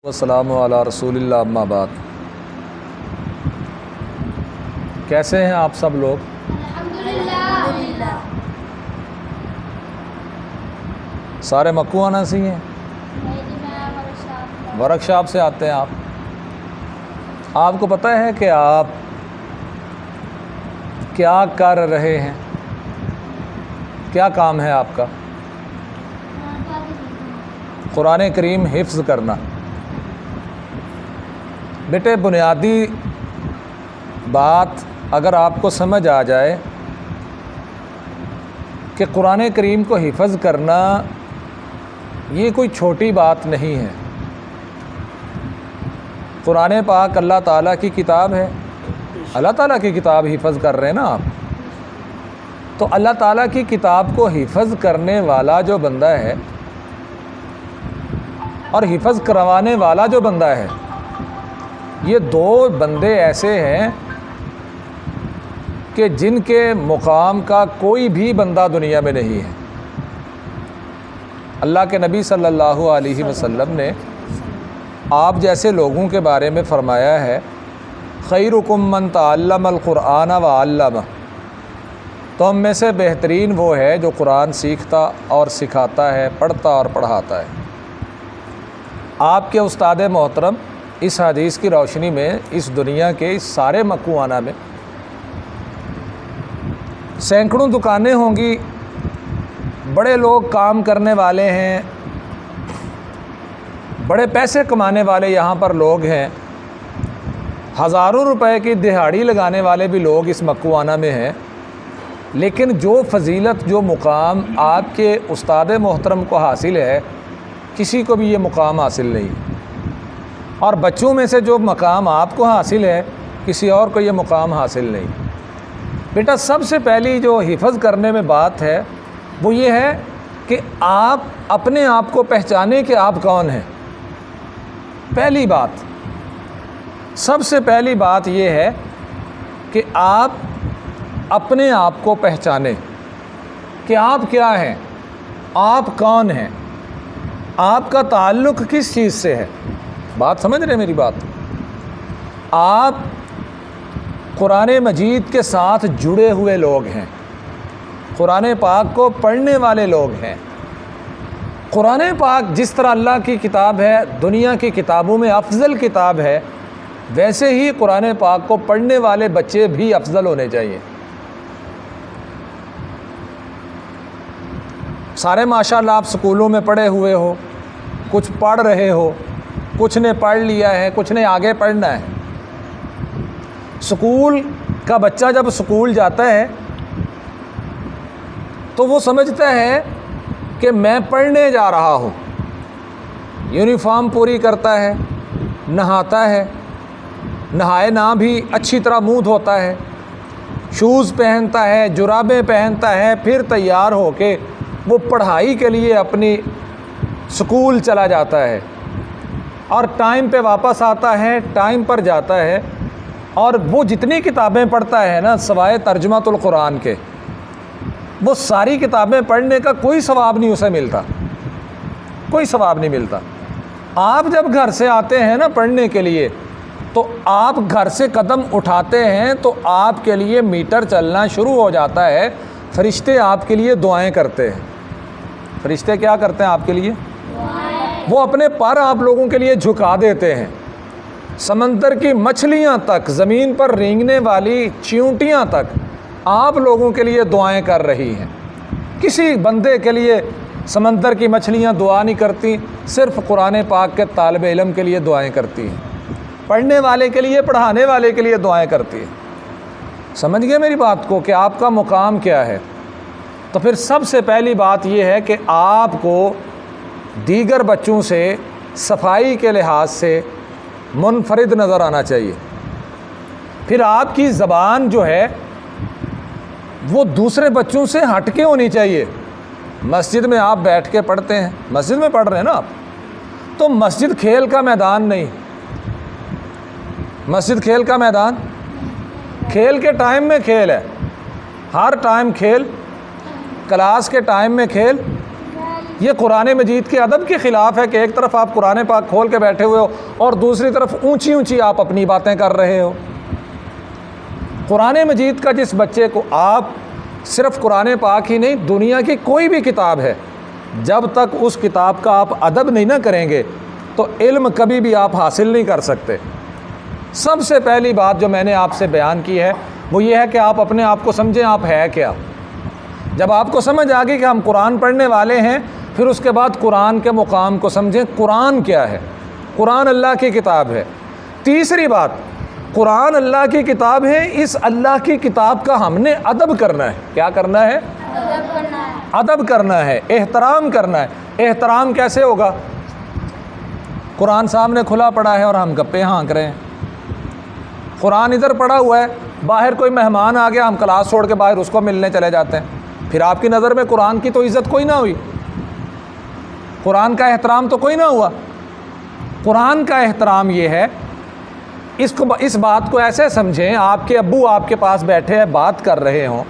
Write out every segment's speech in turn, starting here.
वस्सलामु अला रसूलिल्लाह अम्मा बाद। कैसे हैं आप सब लोग? अल्हम्दुलिल्लाह। सारे मक्कू आना सी हैं, वर्कशॉप से आते हैं आप। आपको पता है कि आप क्या कर रहे हैं? क्या काम है आपका? कुरान करीम हिफ्ज़ करना। बेटे, बुनियादी बात अगर आपको समझ आ जाए कि कुरान करीम को हिफ़्ज़ करना ये कोई छोटी बात नहीं है। कुरान पाक अल्लाह ताला की किताब है, अल्लाह ताला की किताब हिफ़्ज़ कर रहे हैं ना आप। तो अल्लाह ताला की किताब को हिफ़्ज़ करने वाला जो बंदा है और हिफ़्ज़ करवाने वाला जो बंदा है, ये दो बंदे ऐसे हैं कि जिनके मुकाम का कोई भी बंदा दुनिया में नहीं है। अल्लाह के नबी सल्लल्लाहु अलैहि वसल्लम ने आप जैसे लोगों के बारे में फ़रमाया है, खैरुकुम मन तअल्लमल कुरआन व अल्लम। तो हम में से बेहतरीन वो है जो कुरान सीखता और सिखाता है, पढ़ता और पढ़ाता है। आपके उस्ताद मोहतरम इस हदीस की रोशनी में इस दुनिया के इस सारे मकूआना में सैकड़ों दुकानें होंगी, बड़े लोग काम करने वाले हैं, बड़े पैसे कमाने वाले यहाँ पर लोग हैं, हज़ारों रुपए की दिहाड़ी लगाने वाले भी लोग इस मकूआना में हैं। लेकिन जो फजीलत, जो मुकाम आपके उस्ताद मोहतरम को हासिल है, किसी को भी ये मुकाम हासिल नहीं। और बच्चों में से जो मकाम आपको हासिल है, किसी और को ये मुकाम हासिल नहीं। बेटा, सबसे पहली जो हिफ़्ज़ करने में बात है वो ये है कि आप अपने आप को पहचाने कि आप कौन हैं। पहली बात, सबसे पहली बात ये है कि आप अपने आप को पहचाने कि आप क्या हैं, आप कौन हैं, आपका ताल्लुक़ किस चीज़ से है। बात समझ रहे मेरी बात? आप कुरान मजीद के साथ जुड़े हुए लोग हैं, कुरान पाक को पढ़ने वाले लोग हैं। कुरान पाक जिस तरह अल्लाह की किताब है, दुनिया की किताबों में अफजल किताब है, वैसे ही कुरान पाक को पढ़ने वाले बच्चे भी अफजल होने चाहिए। सारे माशाल्लाह आप स्कूलों में पढ़े हुए हो, कुछ पढ़ रहे हो, कुछ ने पढ़ लिया है, कुछ ने आगे पढ़ना है। स्कूल का बच्चा जब स्कूल जाता है तो वो समझता है कि मैं पढ़ने जा रहा हूँ। यूनिफॉर्म पूरी करता है, नहाता है, नहाए ना भी अच्छी तरह मुँह धोता है, शूज़ पहनता है, जुराबें पहनता है, फिर तैयार होके वो पढ़ाई के लिए अपनी स्कूल चला जाता है और टाइम पे वापस आता है, टाइम पर जाता है। और वो जितनी किताबें पढ़ता है ना, सवाए तर्जुमातुल कुरान के, वो सारी किताबें पढ़ने का कोई सवाब नहीं उसे मिलता, कोई सवाब नहीं मिलता। आप जब घर से आते हैं ना पढ़ने के लिए, तो आप घर से कदम उठाते हैं तो आपके लिए मीटर चलना शुरू हो जाता है। फरिश्ते आपके लिए दुआएं करते हैं। फरिश्ते क्या करते हैं आपके लिए? वो अपने पर आप लोगों के लिए झुका देते हैं। समंदर की मछलियां तक, ज़मीन पर रेंगने वाली चींटियां तक आप लोगों के लिए दुआएं कर रही हैं। किसी बंदे के लिए समंदर की मछलियां दुआ नहीं करती, सिर्फ़ कुरान पाक के तालिब इल्म के लिए दुआएं करती हैं, पढ़ने वाले के लिए, पढ़ाने वाले के लिए दुआएं करती हैं। समझ गए मेरी बात को कि आपका मुकाम क्या है? तो फिर सबसे पहली बात यह है कि आपको दीगर बच्चों से सफाई के लिहाज से मुनफरिद नज़र आना चाहिए। फिर आपकी ज़बान जो है वो दूसरे बच्चों से हटके होनी चाहिए। मस्जिद में आप बैठ के पढ़ते हैं, मस्जिद में पढ़ रहे हैं ना आप, तो मस्जिद खेल का मैदान नहीं। मस्जिद खेल का मैदान, खेल के टाइम में खेल है, हर टाइम खेल, क्लास के टाइम में खेल, ये कुरान मजीद के अदब के ख़िलाफ़ है कि एक तरफ आप कुरान पाक खोल के बैठे हुए हो और दूसरी तरफ ऊंची ऊंची आप अपनी बातें कर रहे हो। कुरान मजीद का जिस बच्चे को आप सिर्फ़ कुरान पाक ही नहीं, दुनिया की कोई भी किताब है, जब तक उस किताब का आप अदब नहीं ना करेंगे तो इल्म कभी भी आप हासिल नहीं कर सकते। सबसे पहली बात जो मैंने आपसे बयान की है वो ये है कि आप अपने आप को समझें आप है क्या। जब आपको समझ आ गई कि हम कुरान पढ़ने वाले हैं, फिर उसके बाद कुरान के मुकाम को समझें, कुरान क्या है। कुरान अल्लाह की किताब है। तीसरी बात, कुरान अल्लाह की किताब है, इस अल्लाह की किताब का हमने अदब करना है। क्या करना है? अदब करना है, एहतराम करना है। एहतराम कैसे होगा? कुरान सामने खुला पड़ा है और हम गप्पे हाँक रहे हैं। कुरान इधर पड़ा हुआ है, बाहर कोई मेहमान आ गया, हम क्लास छोड़ के बाहर उसको मिलने चले जाते हैं। फिर आपकी नज़र में कुरान की तो इज़्ज़त कोई ना हुई, कुरान का एहतराम तो कोई ना हुआ। कुरान का एहतराम ये है, इस बात को ऐसे समझें, आपके अब्बू आपके पास बैठे हैं, बात कर रहे हों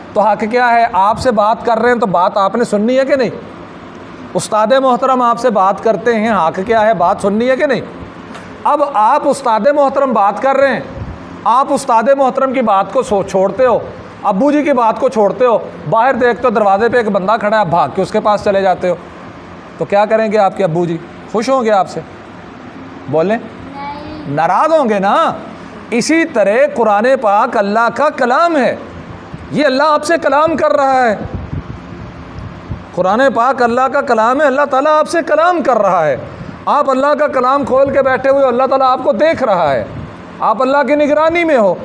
तो हक़ क्या है? आपसे बात कर रहे हैं तो बात आपने सुननी है कि नहीं? उस्ताद मोहतरम आपसे बात करते हैं, हक़ क्या है? बात सुननी है कि नहीं? अब आप उस्ताद मोहतरम बात कर रहे हैं, आप उस्ताद मोहतरम की बात को छोड़ते हो, अब्बू जी की बात को छोड़ते हो, बाहर देखते हो दरवाजे पे एक बंदा खड़ा है, आप भाग के उसके पास चले जाते हो, तो क्या करेंगे आपके अब्बू जी? खुश होंगे आपसे? बोलें, नाराज़ होंगे ना। इसी तरह कुरान पाक अल्लाह का कलाम है, ये अल्लाह आपसे कलाम कर रहा है। कुरान पाक अल्लाह का कलाम है, अल्लाह ताला आपसे कलाम कर रहा है। आप अल्लाह का कलाम खोल के बैठे हुए हो, अल्लाह ताला आपको देख रहा है, आप अल्लाह की निगरानी में हो।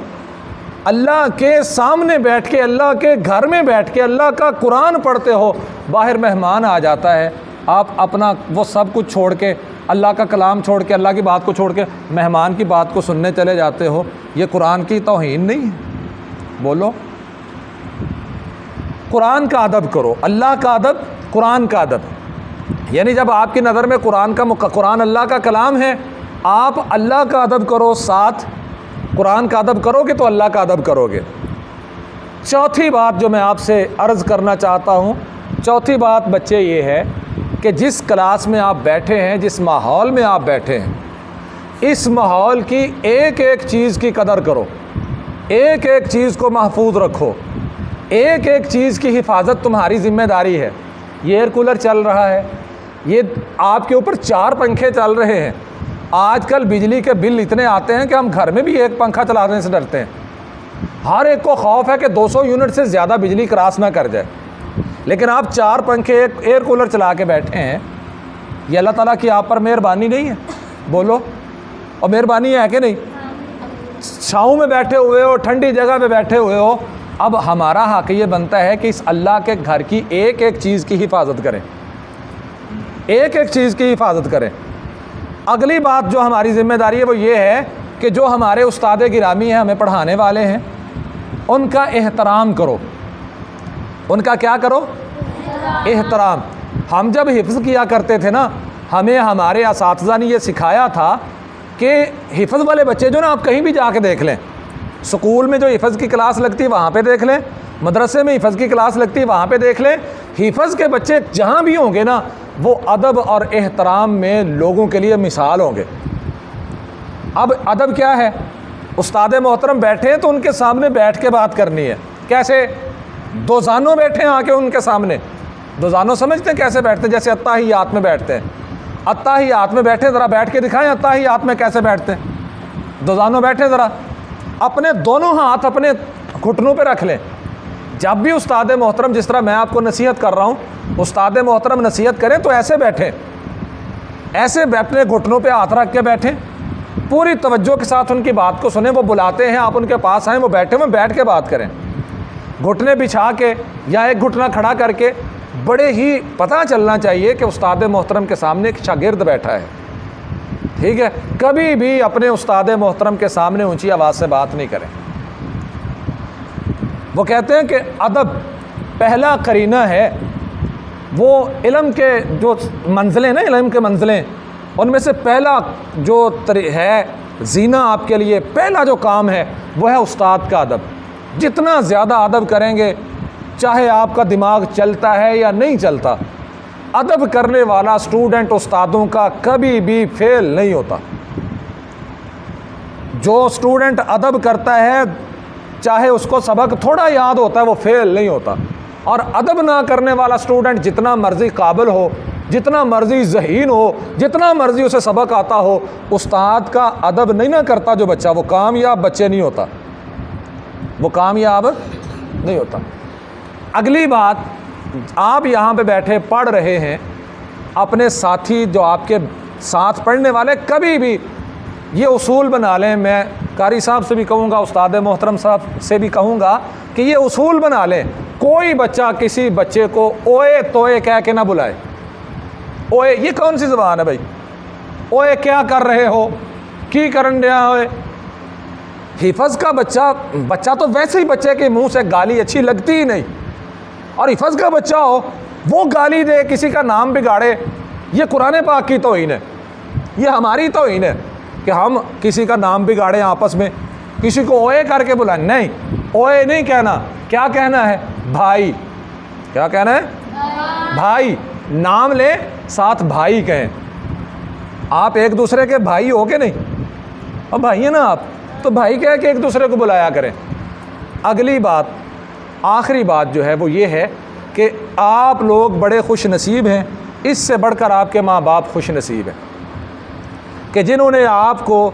अल्लाह के सामने बैठ के, अल्लाह के घर में बैठ के अल्लाह का कुरान पढ़ते हो, बाहर मेहमान आ जाता है, आप अपना वो सब कुछ छोड़ के, अल्लाह का कलाम छोड़ के, अल्लाह की बात को छोड़ के मेहमान की बात को सुनने चले जाते हो। ये कुरान की तौहीन नहीं है? बोलो, कुरान का अदब करो। अल्लाह का अदब, कुरान का अदब, यानी जब आपकी नज़र में कुरान अल्लाह का कलाम है, आप अल्लाह का अदब करो, साथ कुरान का अदब करोगे तो अल्लाह का अदब करोगे। चौथी बात जो मैं आपसे अर्ज़ करना चाहता हूँ, चौथी बात बच्चे ये है कि जिस क्लास में आप बैठे हैं, जिस माहौल में आप बैठे हैं, इस माहौल की एक एक चीज़ की कदर करो, एक एक चीज़ को महफूज रखो, एक एक चीज़ की हिफाजत तुम्हारी ज़िम्मेदारी है। ये एयर कूलर चल रहा है, ये आपके ऊपर 4 पंखे चल रहे हैं। आजकल बिजली के बिल इतने आते हैं कि हम घर में भी एक पंखा चलाने से डरते हैं। हर एक को खौफ है कि 200 यूनिट से ज़्यादा बिजली क्रॉस ना कर जाए, लेकिन आप 4 पंखे, एक एयर कूलर चला के बैठे हैं। ये अल्लाह ताला की आप पर मेहरबानी नहीं है? बोलो, और मेहरबानी है कि नहीं? छाँव में बैठे हुए हो, ठंडी जगह पे बैठे हुए हो। अब हमारा हक़ ये बनता है कि इस अल्लाह के घर की एक एक चीज़ की हिफाजत करें, एक एक चीज़ की हिफाजत करें। अगली बात जो हमारी ज़िम्मेदारी है वो ये है कि जो हमारे उस्ताद गिरामी हैं, हमें पढ़ाने वाले हैं, उनका एहतराम करो। उनका क्या करो? एहतराम। हम जब हिफ्ज़ किया करते थे ना, हमें हमारे असातिज़ा ने ये सिखाया था कि हिफ्ज़ वाले बच्चे जो ना, आप कहीं भी जाके देख लें, स्कूल में जो हिफ्ज़ की क्लास लगती है वहाँ पे देख लें, मदरसे में हिफ्ज़ की क्लास लगती है वहाँ पे देख लें, हिफ्ज़ के बच्चे जहाँ भी होंगे ना, वो अदब और एहतराम में लोगों के लिए मिसाल होंगे। अब अदब क्या है? उस्ताद मोहतरम बैठे हैं तो उनके सामने बैठ के बात करनी है। कैसे? दो जानों बैठे हैं आके उनके सामने, दो जानों समझते हैं कैसे बैठते हैं? जैसे अत्ताहियात में बैठते हैं। अत्ताहियात में बैठे, ज़रा बैठ के दिखाएं अत्ताहियात में कैसे बैठते हैं। दो जानों बैठे, ज़रा अपने दोनों हाथ अपने घुटनों पे रख लें। जब भी उस्ताद मोहतरम, जिस तरह मैं आपको नसीहत कर रहा हूँ, उस्ताद मोहतरम नसीहत करें तो ऐसे बैठें, ऐसे अपने घुटनों पे हाथ रख के बैठें, पूरी तवज्जो के साथ उनकी बात को सुने। वो बुलाते हैं, आप उनके पास आएँ, वो बैठे हुए, बैठ के बात करें। घुटने बिछा के या एक घुटना खड़ा करके, बड़े ही पता चलना चाहिए कि उस्ताद मोहतरम के सामने एक शागिर्द बैठा है। ठीक है? कभी भी अपने उस्ताद मोहतरम के सामने ऊंची आवाज़ से बात नहीं करें। वो कहते हैं कि अदब पहला करीना है, वो इल्म के जो मंजिलें ना, इल्म के मंजिलें, उनमें से पहला जो है जीना आपके लिए, पहला जो काम है वो है उस्ताद का अदब। जितना ज़्यादा अदब करेंगे, चाहे आपका दिमाग चलता है या नहीं चलता, अदब करने वाला स्टूडेंट उस्तादों का कभी भी फेल नहीं होता। जो स्टूडेंट अदब करता है, चाहे उसको सबक थोड़ा याद होता है, वो फेल नहीं होता। और अदब ना करने वाला स्टूडेंट जितना मर्जी काबिल हो, जितना मर्जी ज़हीन हो, जितना मर्जी उसे सबक आता हो, उस्ताद का अदब नहीं ना करता जो बच्चा, वो कामयाब बच्चे नहीं होता, वो कामयाब नहीं होता। अगली बात, आप यहाँ पे बैठे पढ़ रहे हैं, अपने साथी जो आपके साथ पढ़ने वाले कभी भी ये उसूल बना लें, मैं कारी साहब से भी कहूँगा, उस्ताद मोहतरम साहब से भी कहूँगा कि ये उसूल बना लें, कोई बच्चा किसी बच्चे को ओए तोए कह के ना बुलाए। ओए ये कौन सी ज़बान है भाई? ओए क्या कर रहे हो, की करन दिया होए। हिफज का बच्चा तो वैसे ही बच्चे के मुंह से गाली अच्छी लगती ही नहीं, और हिफज का बच्चा हो वो गाली दे, किसी का नाम बिगाड़े, ये कुरान पाक की तौहीन है, ये हमारी तौहीन है कि हम किसी का नाम बिगाड़े आपस में, किसी को ओए करके बुलाएं। नहीं, ओए नहीं कहना, क्या कहना है? भाई। क्या कहना है? भाई। नाम ले, साथ भाई कहें। आप एक दूसरे के भाई हो के नहीं, और भाई है ना आप, तो भाई कह के एक दूसरे को बुलाया करें। अगली बात, आखिरी बात जो है वो ये है कि आप लोग बड़े खुश नसीब हैं, इससे बढ़कर आपके माँ बाप खुश नसीब हैं कि जिन्होंने आपको,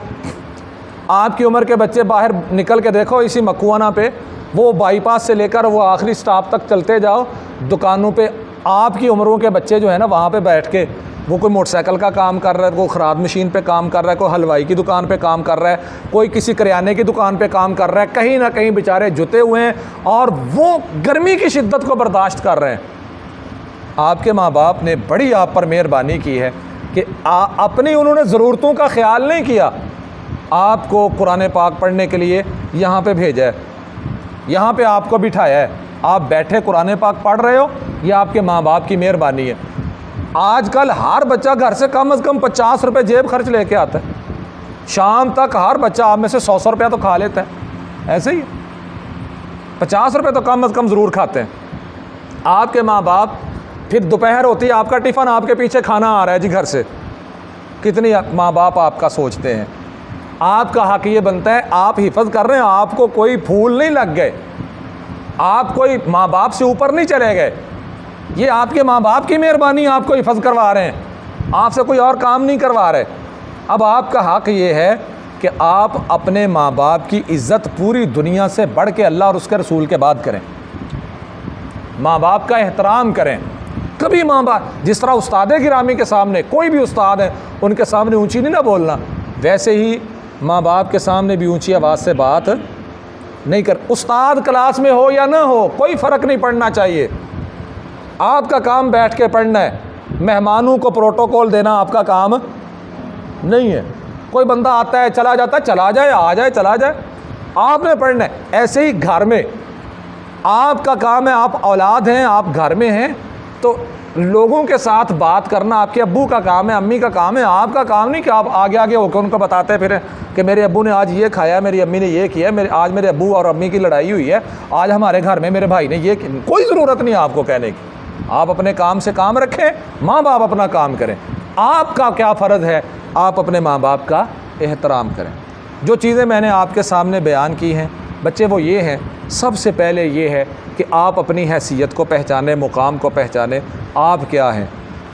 आपकी उम्र के बच्चे बाहर निकल के देखो, इसी मकुआना पे वो बाईपास से लेकर वो आखिरी स्टॉप तक चलते जाओ, दुकानों पे आपकी उम्रों के बच्चे जो है ना, वहाँ पे बैठ के वो कोई मोटरसाइकिल का काम कर रहा है, कोई ख़राद मशीन पे काम कर रहा है, कोई हलवाई की दुकान पे काम कर रहा है, कोई किसी करियाने की दुकान पे काम कर रहा है, कहीं ना कहीं बेचारे जुते हुए हैं और वो गर्मी की शिद्दत को बर्दाश्त कर रहे हैं। आपके माँ बाप ने बड़ी आप पर मेहरबानी की है कि अपनी उन्होंने ज़रूरतों का ख्याल नहीं किया, आपको कुरान पाक पढ़ने के लिए यहाँ पे भेजा है, यहाँ पे आपको बिठाया है, आप बैठे कुरान पाक पढ़ रहे हो, ये आपके माँ बाप की मेहरबानी है। आजकल हर बच्चा घर से कम 50 रुपये जेब खर्च लेके आता है, शाम तक हर बच्चा आप में से 100 रुपया तो खा लेता है, ऐसे ही 50 रुपये तो कम से कम ज़रूर खाते हैं। आपके माँ बाप, फिर दोपहर होती है, आपका टिफ़िन आपके पीछे खाना आ रहा है जी घर से, कितनी माँ बाप आपका सोचते हैं। आपका हक ये बनता है, आप हिफज कर रहे हैं, आपको कोई फूल नहीं लग गए, आप कोई माँ बाप से ऊपर नहीं चले गए, ये आपके माँ बाप की मेहरबानी आपको हिफज करवा रहे हैं, आपसे कोई और काम नहीं करवा रहे। अब आपका हक ये है कि आप अपने माँ बाप की इज़्ज़त पूरी दुनिया से बढ़ के अल्लाह और उसके रसूल के बाद करें, माँ बाप का एहतराम करें। कभी माँ बाप, जिस तरह उस्ताद गिरामी के सामने, कोई भी उस्ताद है उनके सामने ऊँची नहीं ना बोलना, वैसे ही माँ बाप के सामने भी ऊँची आवाज़ से बात नहीं कर। उस्ताद क्लास में हो या ना हो, कोई फ़र्क नहीं पड़ना चाहिए, आपका काम बैठ के पढ़ना है, मेहमानों को प्रोटोकॉल देना आपका काम नहीं है। कोई बंदा आता है चला जाता है, चला जाए, आ जाए चला जाए, आपने पढ़ना है। ऐसे ही घर में आपका काम है, आप औलाद हैं, आप घर में हैं, तो लोगों के साथ बात करना आपके अब्बू का काम है, अम्मी का काम है, आपका काम नहीं कि आप आगे आगे होकर उनको बताते फिर कि मेरे अब्बू ने आज ये खाया, मेरी अम्मी ने ये किया, आज मेरे अब्बू और अम्मी की लड़ाई हुई है, आज हमारे घर में मेरे भाई ने ये किया। कोई ज़रूरत नहीं है आपको कहने की, आप अपने काम से काम रखें, माँ बाप अपना काम करें। आपका क्या फ़र्ज़ है, आप अपने माँ बाप का एहतराम करें। जो चीज़ें मैंने आपके सामने बयान की हैं बच्चे, वो ये हैं, सबसे पहले ये है कि आप अपनी हैसियत को पहचानें, मुकाम को पहचानें, आप क्या हैं।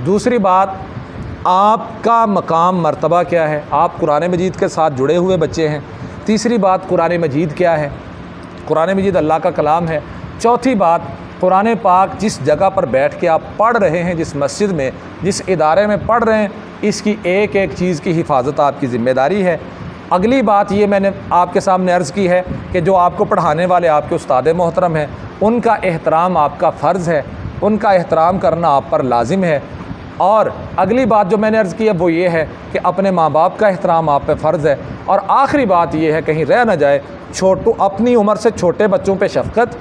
दूसरी बात, आपका मकाम मर्तबा क्या है, आप कुरान मजीद के साथ जुड़े हुए बच्चे हैं। तीसरी बात, कुरान मजीद क्या है, कुरान मजीद अल्लाह का कलाम है। चौथी बात, कुरान पाक जिस जगह पर बैठ के आप पढ़ रहे हैं, जिस मस्जिद में, जिस इदारे में पढ़ रहे हैं, इसकी एक एक चीज़ की हिफाजत आपकी ज़िम्मेदारी है। अगली बात ये मैंने आपके सामने अर्ज़ की है कि जो आपको पढ़ाने वाले आपके उस्ताद मोहतरम हैं, उनका एहतराम आपका फ़र्ज़ है, उनका एहतराम करना आप पर लाजिम है। और अगली बात जो मैंने अर्ज़ की है वो ये है कि अपने माँ बाप का एहतराम आप पे फ़र्ज़ है। और आखिरी बात ये है, कहीं रह ना जाए, अपनी उम्र से छोटे बच्चों पे शफ़क़त,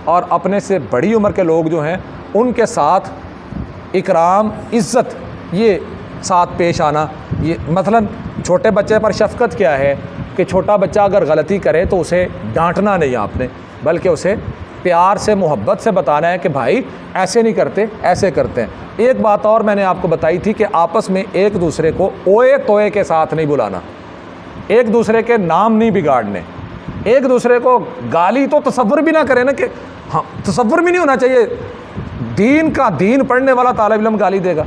और अपने से बड़ी उम्र के लोग जो हैं उनके साथ इकराम, इज़्ज़त, ये साथ पेश आना। ये मसलन छोटे बच्चे पर शफ़क़त क्या है कि छोटा बच्चा अगर गलती करे तो उसे डांटना नहीं आपने, बल्कि उसे प्यार से मोहब्बत से बताना है कि भाई ऐसे नहीं करते, ऐसे करते हैं। एक बात और मैंने आपको बताई थी कि आपस में एक दूसरे को ओए तोए के साथ नहीं बुलाना, एक दूसरे के नाम नहीं बिगाड़ने, एक दूसरे को गाली तो तसव्वुर भी ना करें ना, कि हाँ तसव्वुर भी नहीं होना चाहिए दीन का, दीन पढ़ने वाला तालिब इल्म गाली देगा,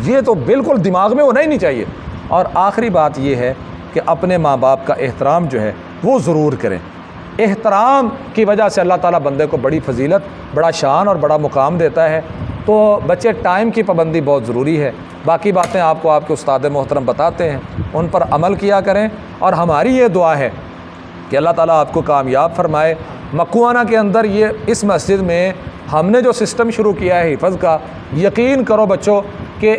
ये तो बिल्कुल दिमाग में होना ही नहीं चाहिए। और आखिरी बात ये है कि अपने माँ बाप का एहतराम जो है वो ज़रूर करें। एहतराम की वजह से अल्लाह ताला बंदे को बड़ी फजीलत, बड़ा शान और बड़ा मुकाम देता है। तो बच्चे टाइम की पाबंदी बहुत ज़रूरी है। बाकी बातें आपको आपके उस्ताद मोहतरम बताते हैं, उन पर अमल किया करें। और हमारी ये दुआ है कि अल्लाह ताला आपको कामयाब फरमाए। मकुआना के अंदर ये इस मस्जिद में हमने जो सिस्टम शुरू किया है हिफ़्ज़ का, यकीन करो बच्चों कि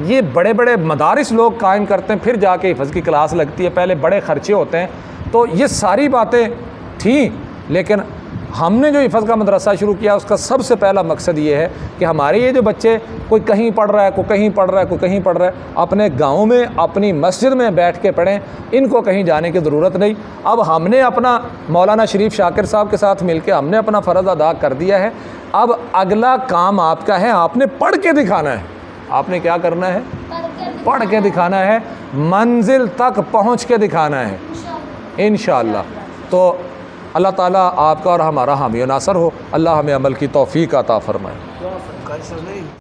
ये बड़े बड़े मदारिस लोग कायम करते हैं, फिर जाके हिफ़्ज़ की क्लास लगती है, पहले बड़े ख़र्चे होते हैं। तो ये सारी बातें थी, लेकिन हमने जो हिफ़्ज़ का मदरसा शुरू किया उसका सबसे पहला मकसद ये है कि हमारे ये जो बच्चे, कोई कहीं पढ़ रहा है, कोई कहीं पढ़ रहा है, कोई कहीं पढ़ रहा है, अपने गाँव में अपनी मस्जिद में बैठ के पढ़ें, इनको कहीं जाने की ज़रूरत नहीं। अब हमने अपना मौलाना शरीफ शाकिर साहब के साथ मिलकर हमने अपना फ़र्ज़ अदा कर दिया है। अब अगला काम आपका है, आपने पढ़ के दिखाना है। आपने क्या करना है? पढ़ के दिखाना है, मंजिल तक पहुँच के दिखाना है इंशाअल्लाह। तो अल्लाह ताला आपका और हमारा हामी नासर हो। अल्लाह हमें अमल की तौफ़ीक़ अता फ़रमाए।